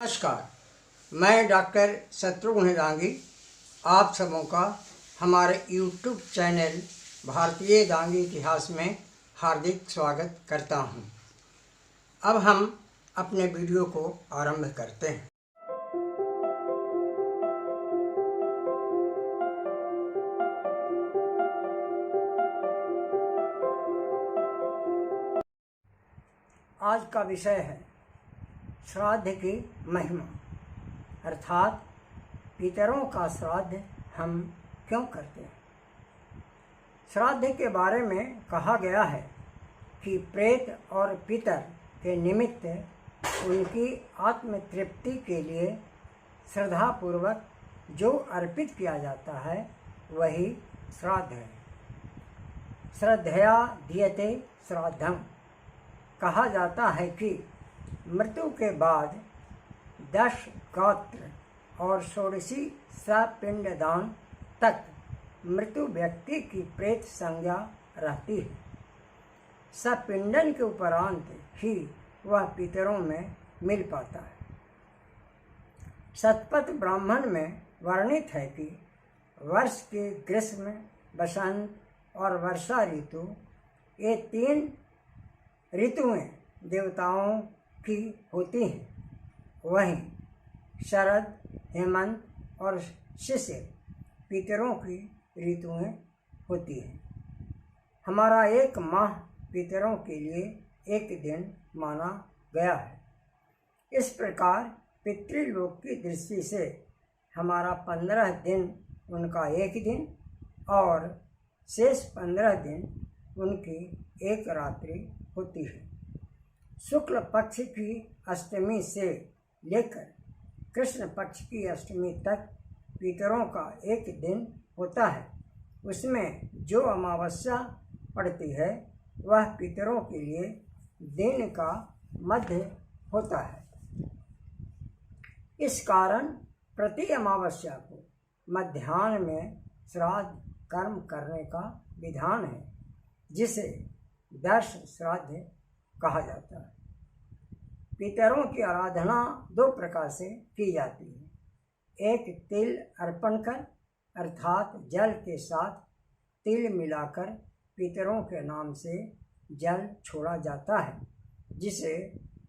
नमस्कार, मैं डॉक्टर शत्रुघ्न डांगी आप सबों का हमारे YouTube चैनल भारतीय डांगी इतिहास में हार्दिक स्वागत करता हूं। अब हम अपने वीडियो को आरंभ करते हैं। आज का विषय है श्राद्ध की महिमा, अर्थात पितरों का श्राद्ध हम क्यों करते हैं। श्राद्ध के बारे में कहा गया है कि प्रेत और पितर के निमित्त उनकी आत्म तृप्ति के लिए श्रद्धापूर्वक जो अर्पित किया जाता है वही श्राद्ध है। श्रद्धया दीयते श्राद्धम। कहा जाता है कि मृत्यु के बाद 10 गात्र और 16 सपिंडदान तक मृत्यु व्यक्ति की प्रेत संज्ञा रहती है। सपिंडन के उपरांत ही वह पितरों में मिल पाता है। शतपथ ब्राह्मण में वर्णित है कि वर्ष के ग्रीष्म, बसंत और वर्षा ऋतु, ये 3 ऋतुएं देवताओं की होती हैं। वहीं शरद, हेमंत और शिशिर पितरों की ऋतुएं होती हैं। हमारा एक माह पितरों के लिए एक दिन माना गया है। इस प्रकार पितृलोक की दृष्टि से हमारा 15 दिन उनका एक दिन और शेष 15 दिन उनकी एक रात्रि होती है। शुक्ल पक्ष की अष्टमी से लेकर कृष्ण पक्ष की अष्टमी तक पितरों का एक दिन होता है। उसमें जो अमावस्या पड़ती है वह पितरों के लिए दिन का मध्य होता है। इस कारण प्रति अमावस्या को मध्याह्न में श्राद्ध कर्म करने का विधान है, जिसे दर्श श्राद्ध कहा जाता है। पितरों की आराधना 2 प्रकार से की जाती है। एक तिल अर्पण कर, अर्थात जल के साथ तिल मिलाकर पितरों के नाम से जल छोड़ा जाता है, जिसे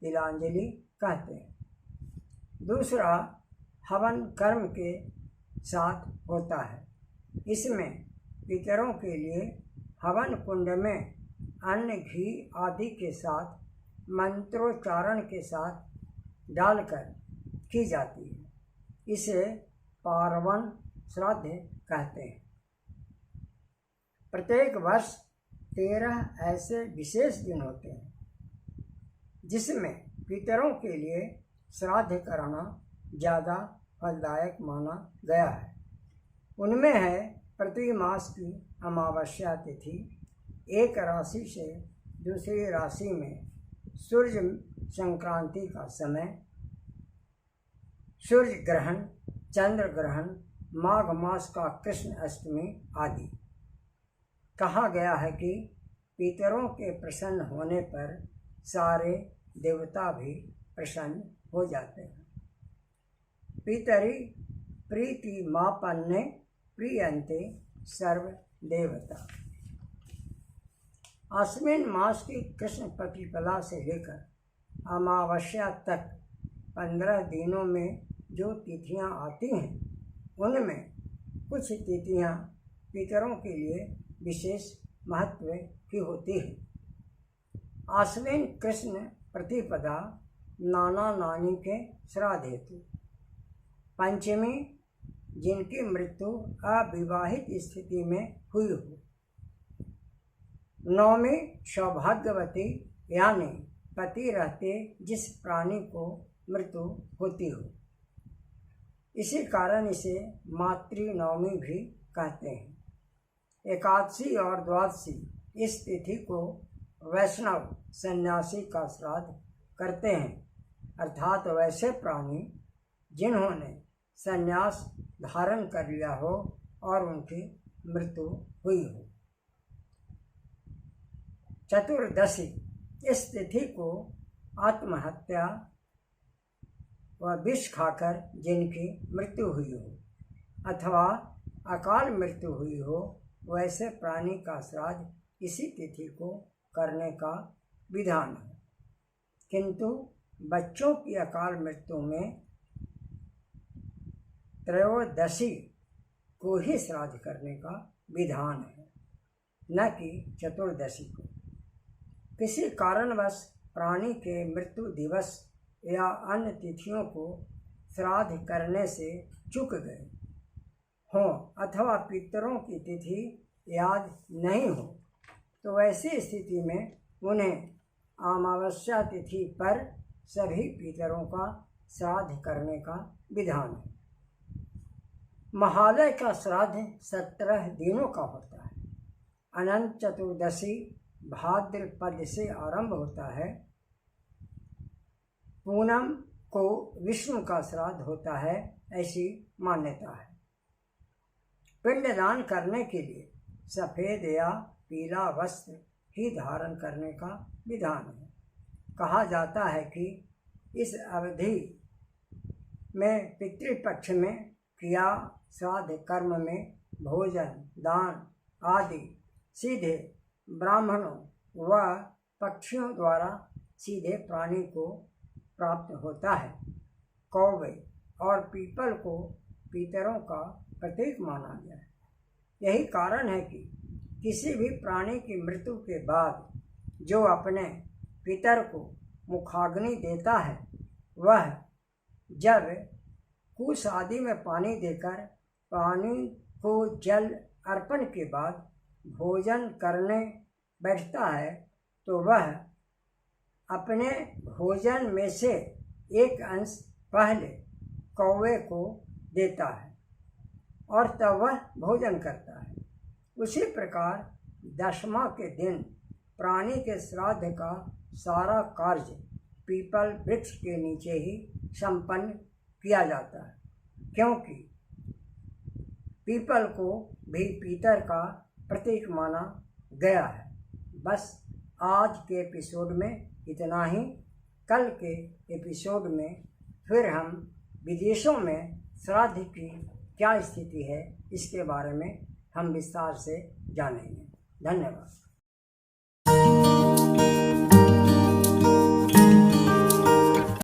तिलांजलि कहते हैं। दूसरा हवन कर्म के साथ होता है। इसमें पितरों के लिए हवन कुंड में अन्न, घी आदि के साथ मंत्रोच्चारण के साथ डालकर की जाती है। इसे पार्वन श्राद्ध कहते हैं। प्रत्येक वर्ष 13 ऐसे विशेष दिन होते हैं जिसमें पितरों के लिए श्राद्ध करना ज़्यादा फलदायक माना गया है। उनमें है प्रति मास की अमावस्या तिथि, एक राशि से दूसरी राशि में सूर्य संक्रांति का समय, सूर्य ग्रहण, चंद्र ग्रहण, माघ मास का कृष्ण अष्टमी आदि। कहा गया है कि पितरों के प्रसन्न होने पर सारे देवता भी प्रसन्न हो जाते हैं। पितरि प्रीति मापन्ने प्रियन्ते सर्व देवता। आश्विन मास की कृष्ण प्रतिपदा से लेकर अमावस्या तक 15 दिनों में जो तिथियां आती हैं, उनमें कुछ तिथियां पितरों के लिए विशेष महत्व की होती है। आश्विन कृष्ण प्रतिपदा नाना नानी के श्राद्ध हेतु। पंचमी जिनकी मृत्यु अविवाहित स्थिति में हुई हो। नवमी सौभाग्यवती यानी पति रहते जिस प्राणी को मृत्यु होती हो। इसी कारण इसे मातृनवमी भी कहते हैं। एकादशी और द्वादशी इस तिथि को वैष्णव सन्यासी का श्राद्ध करते हैं, अर्थात वैसे प्राणी जिन्होंने सन्यास धारण कर लिया हो और उनकी मृत्यु हुई हो। चतुर्दशी इस तिथि को आत्महत्या वह विष खाकर जिनकी मृत्यु हुई हो अथवा अकाल मृत्यु हुई हो, वैसे प्राणी का श्राद्ध इसी तिथि को करने का विधान है। किंतु बच्चों की अकाल मृत्यु में त्रयोदशी को ही श्राद्ध करने का विधान है, न कि चतुर्दशी को। किसी कारणवश प्राणी के मृत्यु दिवस या अन्य तिथियों को श्राद्ध करने से चूक गए हों अथवा पितरों की तिथि याद नहीं हो, तो ऐसी स्थिति में उन्हें अमावस्या तिथि पर सभी पितरों का श्राद्ध करने का विधान है। महालय का श्राद्ध 17 दिनों का होता है। अनंत चतुर्दशी भाद्रपद से आरंभ होता है। पूनम को विष्णु का श्राद्ध होता है, ऐसी मान्यता है। पिंडदान करने के लिए सफ़ेद या पीला वस्त्र ही धारण करने का विधान है। कहा जाता है कि इस अवधि में पितृपक्ष में क्रिया श्राद्ध कर्म में भोजन दान आदि सीधे ब्राह्मणों व पक्षियों द्वारा सीधे प्राणी को प्राप्त होता है। कौवे और पीपल को पितरों का प्रतीक माना गया है। यही कारण है कि किसी भी प्राणी की मृत्यु के बाद जो अपने पितर को मुखाग्नि देता है, वह जब कुश आदि में पानी देकर पानी को जल अर्पण के बाद भोजन करने बैठता है, तो वह अपने भोजन में से एक अंश पहले कौवे को देता है और तब वह भोजन करता है। उसी प्रकार दशमा के दिन प्राणी के श्राद्ध का सारा कार्य पीपल वृक्ष के नीचे ही संपन्न किया जाता है, क्योंकि पीपल को भी पितर का प्रतीक माना गया है। बस आज के एपिसोड में इतना ही। कल के एपिसोड में फिर हम विदेशों में श्राद्ध की क्या स्थिति है, इसके बारे में हम विस्तार से जानेंगे। धन्यवाद।